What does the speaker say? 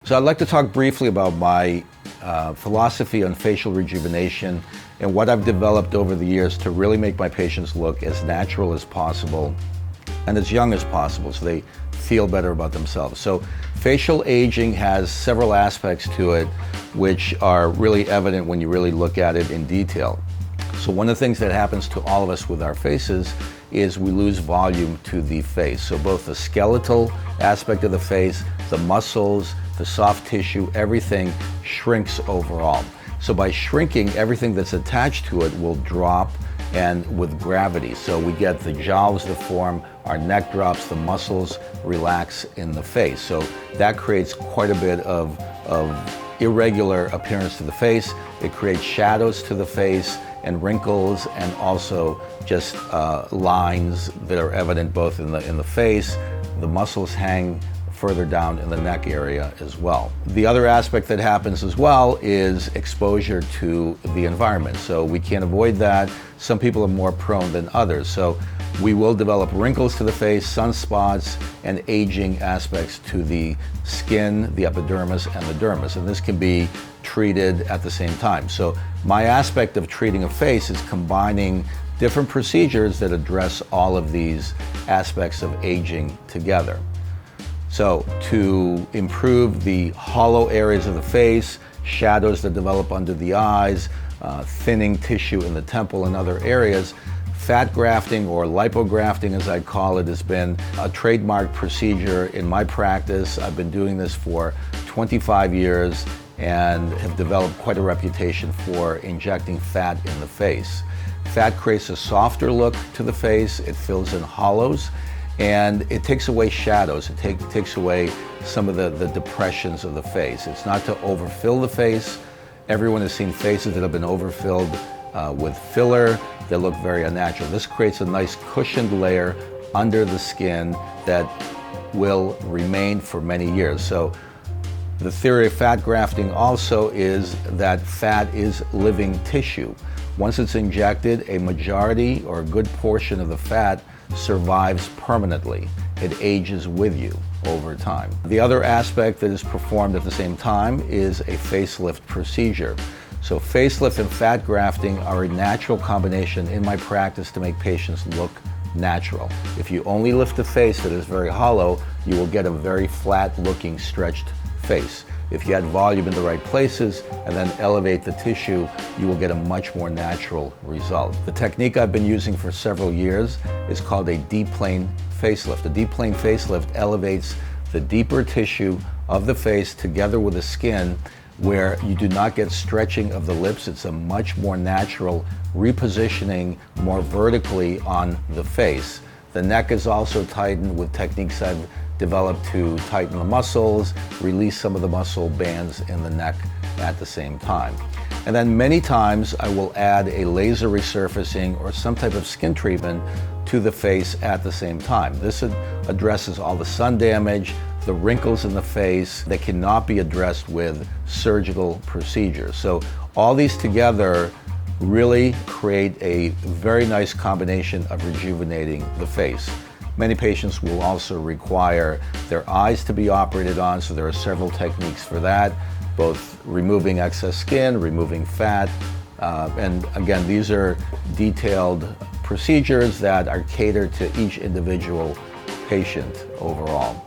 So I'd like to talk briefly about my philosophy on facial rejuvenation and what I've developed over the years to really make my patients look as natural as possible and as young as possible so they feel better about themselves. So facial aging has several aspects to it which are really evident when you really look at it in detail. So one of the things that happens to all of us with our faces is we lose volume to the face. So both the skeletal aspect of the face, the muscles, the soft tissue, everything shrinks overall. So by shrinking, everything that's attached to it will drop and with gravity. So we get the jowls that form, our neck drops, the muscles relax in the face. So that creates quite a bit of irregular appearance to the face. It creates shadows to the face and wrinkles and also just lines that are evident both in the face. The muscles hang further down in the neck area as well. The other aspect that happens as well is exposure to the environment. So we can't avoid that. Some people are more prone than others. So we will develop wrinkles to the face, sunspots, and aging aspects to the skin, the epidermis, and the dermis. And this can be treated at the same time. So my aspect of treating a face is combining different procedures that address all of these aspects of aging together. So to improve the hollow areas of the face, shadows that develop under the eyes, thinning tissue in the temple and other areas, fat grafting, or lipografting as I call it, has been a trademark procedure in my practice. I've been doing this for 25 years and have developed quite a reputation for injecting fat in the face. Fat creates a softer look to the face, it fills in hollows, and it takes away shadows. It takes away some of the depressions of the face. It's not to overfill the face. Everyone has seen faces that have been overfilled with filler that look very unnatural. This creates a nice cushioned layer under the skin that will remain for many years. So the theory of fat grafting also is that fat is living tissue. Once it's injected, a majority or a good portion of the fat survives permanently. It ages with you over time. The other aspect that is performed at the same time is a facelift procedure. So facelift and fat grafting are a natural combination in my practice to make patients look natural. If you only lift the face that is very hollow, you will get a very flat looking stretched face. If you add volume in the right places and then elevate the tissue, you will get a much more natural result. The technique I've been using for several years is called a deep plane facelift. A deep plane facelift elevates the deeper tissue of the face together with the skin, where you do not get stretching of the lips. It's a much more natural repositioning more vertically on the face. The neck is also tightened with techniques I've developed to tighten the muscles, release some of the muscle bands in the neck at the same time. And then many times I will add a laser resurfacing or some type of skin treatment to the face at the same time. This addresses all the sun damage, the wrinkles in the face that cannot be addressed with surgical procedures. So all these together really create a very nice combination of rejuvenating the face. Many patients will also require their eyes to be operated on, so there are several techniques for that, both removing excess skin, removing fat, and again, these are detailed procedures that are catered to each individual patient overall.